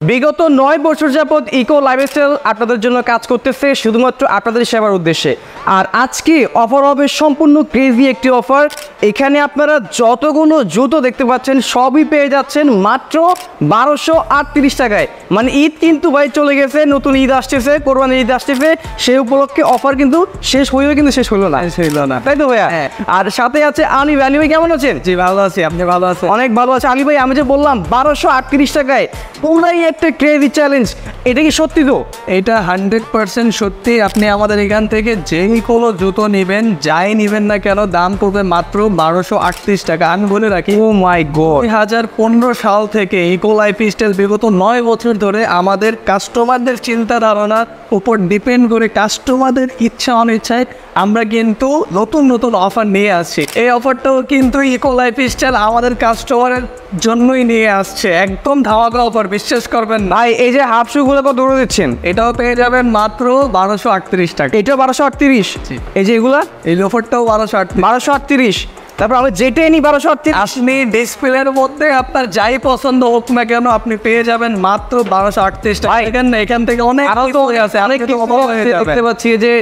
বিগত ৯ বছর যাবৎ ইকো লাইফস্টাইল আপনাদের জন্য কাজ করতেছে শুধুমাত্র আপনাদের সেবার উদ্দেশ্যে। আর আজকে অফার হবে সম্পূর্ণ ক্রেজি একটি অফার। এখানে আপনারা যতগুলো জুতো দেখতে পাচ্ছেন সবই পেয়ে যাচ্ছেন মাত্র 1238 টাকায়। মানে ঈদ কিন্তু ভাই চলে গেছে, নতুন ঈদ আসতেছে, কোরবানির ঈদ আসতেছে, সেই উপলক্ষে অফার কিন্তু শেষ হইলেও কিন্তু শেষ হইলো না, তাই তো ভাইয়া? আর সাথে আছে আলী ভাই। আলী ভাই কেমন আছেন? জি ভালো আছি, আপনি ভালো আছেন? অনেক ভালো আছে আলী ভাই। আমি যে বললাম 1238 টাকায় পুরাই একটা ক্রেজি চ্যালেঞ্জ, এটা কি সত্যি? তো এটা 100% সত্যি। আপনি আমাদের এখান থেকে যেই কোনো জুতো নেবেন, যাই নেবেন না কেন, দাম পড়বে মাত্র 1238 টাকা। আমি বলে রাখি, ও মাই গড, 2015 সাল থেকে ইকো লাইফস্টাইল বিগত 9 বছর ধরে আমাদের কাস্টমারদের চিন্তা ধারণার উপর ডিপেন্ড করে কাস্টমারদের ইচ্ছা অনিচ্ছায় আমরা কিন্তু নতুন নতুন অফার নিয়ে আসছি। এই অফারটাও কিন্তু ইকো লাইফস্টাইল আমাদের কাস্টমারের জন্যই নিয়ে আসছে, একদম ধামাকা অফার, বিশ্বাস করবেন না। ভাই এই যে হাফ শুগুলো কত দৌড়ে দিচ্ছেন? এটাও পেয়ে যাবেন মাত্র 1238 টাকা। এটাও 1238। এই যে এগুলা, এই অফারটাও 1238। 1238। তারপর আমি যেটাই নিই 1238। আপনি ডিসপ্লের মধ্যে আপনার যাই পছন্দ হোক না কেন আপনি পেয়ে যাবেন মাত্র 1238 টাকা। এখান থেকে অনেক আরো তো আছে, অনেক কিছু দেখতে পাচ্ছি যে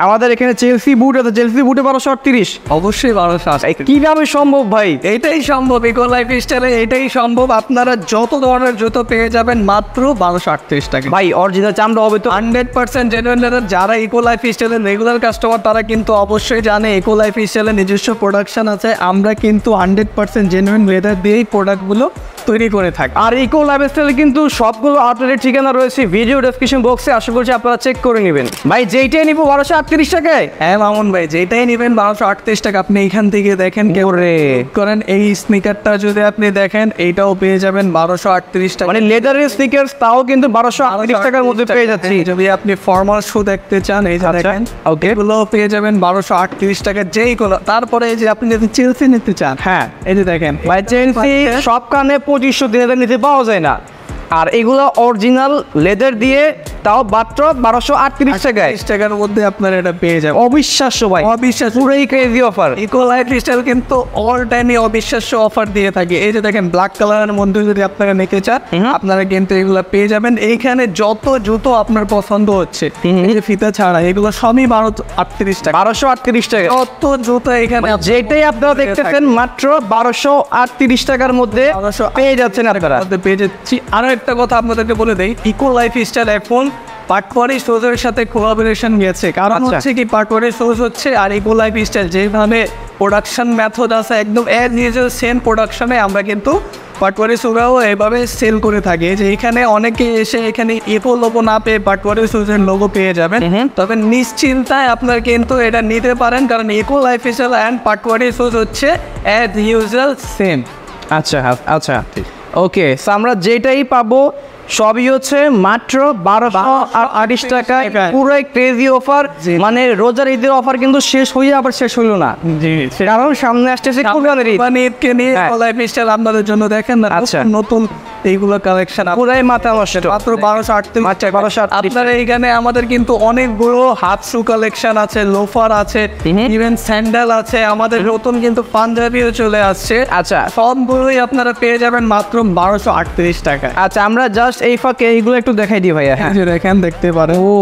আমাদের এখানে চেলসি বুট আছে, চেলসি বুটে 1238। অবশ্যই 1238। কিভাবে সম্ভব ভাই? এটাই সম্ভব, ইকো লাইফস্টাইলে এটাই সম্ভব। আপনারা যত ধরনের জুতো পেয়ে যাবেন মাত্র 1238 টাকা। ভাই অরিজিনাল চামড়া হবে তো? 100% জেনুইন লেদার। যারা ইকো লাইফস্টাইলের রেগুলার কাস্টমার তারা কিন্তু অবশ্যই জানে ইকো লাইফস্টাইলের নিজস্ব প্রোডাকশন আছে। আমরা কিন্তু 100% জেনুইন লেদার দিয়েই প্রোডাক্টগুলো তৈরি করে থাকি। আর ইকো লাইফস্টাইলে কিন্তু সবগুলো আউটলেটের ঠিকানা রয়েছে ভিডিও ডেসক্রিপশন বক্সে, আশা করছি আপনারা চেক করে নেবেন। ভাই যেইটাই নিবো 1238 টাকায়। হ্যাঁ মামুন ভাই, যেটাই নেবেন 1238 টাকা। আপনি এখান থেকে দেখেন কেউ করেন, এই স্নিকারটা যদি আপনি দেখেন এইটাও পেয়ে যাবেন 1238 টাকা। মানে লেদারের স্নিকার্স, তাও কিন্তু 1238 টাকার মধ্যে পেয়ে যাচ্ছি। যদি আপনি ফর্মাল শু দেখতে চান, এই যে দেখেন এগুলো পেয়ে যাবেন 1238 টাকা যেই কোনো। তারপরে এই যে আপনি যদি চেলসি নিতে চান, হ্যাঁ এই যে দেখেন ভাই চেলসি সব কানে 2500 দিনের নিতে পাওয়া যায় না, আর এগুলো অরিজিনাল লেদার দিয়ে, তাও মাত্র 1238 টাকার মধ্যে আপনারা এটা পেয়ে যাবেন। অবিশ্বাস্য ভাই, অবিশ্বাস্য, পুরোই ক্রেজি অফার। ইকো লাইফস্টাইল কিন্তু অল টাইমই অবিশ্বাস্য অফার দিয়ে থাকে। এই যে দেখেন ব্ল্যাক কালারের মধ্যে যদি আপনারা নিতে চান আপনারা কিন্তু এগুলো পেয়ে যাবেন। এইখানে যত জুতো আপনার পছন্দ হচ্ছে, এই যে ফিতা ছাড়া, এগুলো সবই 1238 টাকা। 1238 টাকা কত জুতো এখানে, যেটাই আপনারা দেখতেছেন মাত্র 1238 টাকার মধ্যে পেয়ে যাচ্ছেন আপনারা। পেয়ে যাচ্ছি। আরো একটা কথা আপনাদেরকে বলে দেই, ইকো লাইফস্টাইল এখন পাটওয়ারি শোজের সাথে কোলাবোরেশন গেছে। কারণ হচ্ছে কি, পাটওয়ারি শোজ হচ্ছে আর ইকো লাইফস্টাইল যেভাবে প্রোডাকশন মেথড আছে একদম অ্যাজ ইউজুয়াল সেম প্রোডাকশনে আমরা কিন্তু পাটওয়ারি শোরাও এভাবে সেল করে থাকি। যে এখানে অনেকে এসে এখানে ইকো লোগো না পেয়ে পাটওয়ারি শোজের লোগো পেয়ে যাবেন। তবে নিশ্চিন্তায় আপনার কিন্তু এটা নিতে পারেন, কারণ eco lifestyle and Patwari shows হচ্ছে অ্যাজ ইউজুয়াল সেম। আচ্ছা আচ্ছা, ওকে। আমরা যেটাই পাবো সবই হচ্ছে মাত্র 1238 টাকায়, পুরোই ক্রেজি অফার। মানে রোজার ঈদের অফার কিন্তু শেষ হয়ে আবার শেষ হইলো না, কারণ সামনে আসতেছে কুরবানির ঈদ। ঈদকে নিয়ে লাইফস্টাইল আপনাদের জন্য দেখেন না নতুন এইগুলো কালেকশন পুরাই মাথা নষ্ট। মাত্র 1238। আপনারা এইখানে আমাদের কিন্তু অনেকগুলো হাফ শু কালেকশন আছে, লোফার আছে, ইভেন স্যান্ডেল আছে, আমাদের নতুন কিন্তু পাঞ্জাবিও চলে আসছে। আচ্ছা, সবগুলোই আপনারা পেয়ে যাবেন মাত্র 1238 টাকা। আচ্ছা, আমরা জাস্ট এই ফাঁকে এইগুলো একটু দেখাই দিই ভাইয়া। হ্যাঁ দেখেন, দেখতে পারেন। ও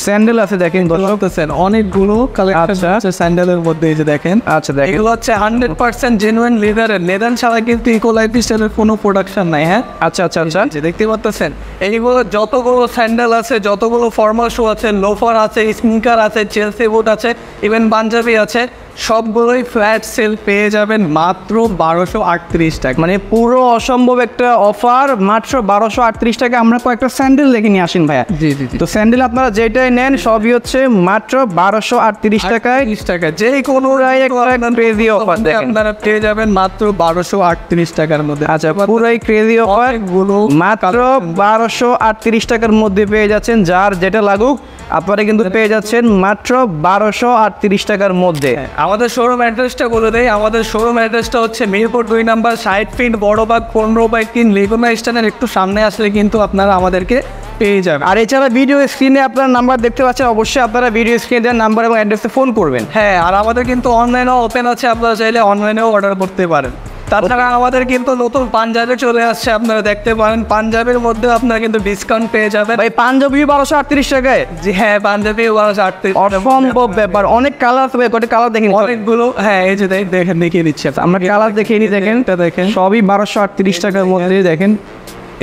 স্যান্ডেল আছে, দেখেন দেখতেছেন অনেকগুলো কালেকশন আছে স্যান্ডেলের মধ্যে। এই যে দেখেন, আচ্ছা দেখেন, এগুলো হচ্ছে 100% জেনুইন লেদারের। লেদার ছাড়া কিন্তু ইকো লাইফস্টাইলের কোনো প্রোডাকশন নাই। হ্যাঁ আচ্ছা আচ্ছা আচ্ছা, দেখতে পাচ্ছেন এইগুলো যতগুলো স্যান্ডেল আছে, যতগুলো ফর্মাল শু আছে, লোফার আছে, স্নিকার আছে, চেলসি বুট আছে, ইভেন পাঞ্জাবি আছে, সবগুলোই ফ্ল্যাট সেল পেয়ে যাবেন মাত্র 1238 টাকা। মানে পুরো অসম্ভব একটা অফার, মাত্র 1238 টাকা। আমরা কয়েকটা স্যান্ডেল দেখে নিয়ে আসেন ভাইয়া। জি জি, তো স্যান্ডেল আপনারা যেটাই নেন সবই হচ্ছে মাত্র 1238 টাকায়। যে কোনো ক্রেজি অফার আপনারা পেয়ে যাবেন মাত্র 1238 টাকার মধ্যে। আচ্ছা, পুরোই ক্রেজি অফার, মাত্র 1238 টাকার মধ্যে পেয়ে যাচ্ছেন। যার যেটা লাগুক আপনারা কিন্তু পেয়ে যাচ্ছেন মাত্র 1238 টাকার মধ্যে। আমাদের শোরুম অ্যাড্রেসটা বলে দেয়। আমাদের শোরুম অ্যাড্রেসটা হচ্ছে মিরপুর 2 নম্বর, 60 ফিট বড়বাগ 15/3 লেগুনা স্ট্যান্ডের একটু সামনে আসলে কিন্তু আপনারা আমাদেরকে পেয়ে যাবেন। আর এছাড়া ভিডিও স্ক্রিনে আপনার নাম্বার দেখতে পাচ্ছেন, অবশ্যই আপনারা ভিডিও স্ক্রিনে দেওয়ার নাম্বার এবং অ্যাড্রেসে ফোন করবেন। হ্যাঁ, আর আমাদের কিন্তু অনলাইনেও ওপেন আছে, আপনারা চাইলে অনলাইনেও অর্ডার করতে পারেন। তাছাড়া আমাদের কিন্তু নতুন পাঞ্জাবে চলে আসছে, আপনারা দেখতে পারেন পাঞ্জাবের মধ্যে আপনারা কিন্তু ডিসকাউন্ট পেয়ে যাবেন। ভাই পাঞ্জাবি 1238 টাকায়, জি হ্যাঁ, পাঞ্জাবি 1238। অসম্ভব ব্যাপার, অনেক কালার আছে ভাই, কয়টা কালার দেখেন, অনেকগুলো, হ্যাঁ এই যে দেখেন, দেখিয়ে দিচ্ছি আমরা কালার দেখিয়ে নি, দেখেন দেখেন সবই 1238 টাকার মধ্যে। দেখেন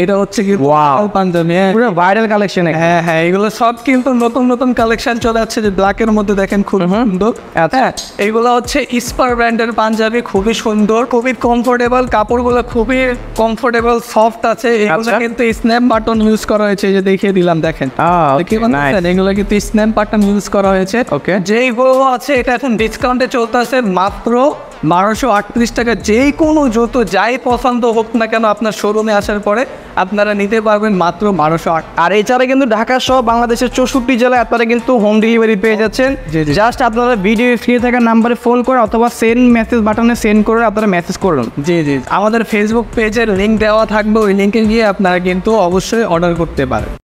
এটা হচ্ছে কি Wow. পাঞ্জাবি, পুরো ভাইরাল কালেকশন। হ্যাঁ হ্যাঁ, এগুলো সব কিন্তু নতুন নতুন কালেকশন চলে যাচ্ছে, যে ব্ল্যাকের মধ্যে দেখেন খুব সুন্দর। আচ্ছা। হ্যাঁ, এইগুলো হচ্ছে ইস্পার ব্র্যান্ডের পাঞ্জাবি, খুবই সুন্দর, খুবই কমফোর্টেবল, কাপড়গুলো খুবই কমফোর্টেবল, সফট আছে। এগুলো আচ্ছা। কিন্তু স্ন্যাপ বাটন ইউজ করা হয়েছে, এই যে দেখিয়ে দিলাম দেখেন। দেখতে পাচ্ছেন? এগুলো কিন্তু স্ন্যাপ বাটন ইউজ করা হয়েছে। Okay. যেইগুলো আছে এটা এখন ডিসকাউন্টে চলতেছে মাত্র 1238 টাকা। যে কোনো জুতো যাই পছন্দ হোক না কেন, আপনার শোরুমে আসার পরে আপনারা নিতে পারবেন মাত্র 1208। আর এছাড়া কিন্তু ঢাকা সহ বাংলাদেশের 64 জেলায় আপনারা কিন্তু হোম ডেলিভারি পেয়ে যাচ্ছেন। জি, জি। জাস্ট আপনারা ভিডিও স্ক্রিনে থাকা নাম্বারে ফোন করে অথবা সেন্ড মেসেজ বাটনে সেন্ড করে আপনারা মেসেজ করুন। জি জি, আমাদের ফেসবুক পেজের লিঙ্ক দেওয়া থাকবে, ওই লিঙ্কে গিয়ে আপনারা কিন্তু অবশ্যই অর্ডার করতে পারেন।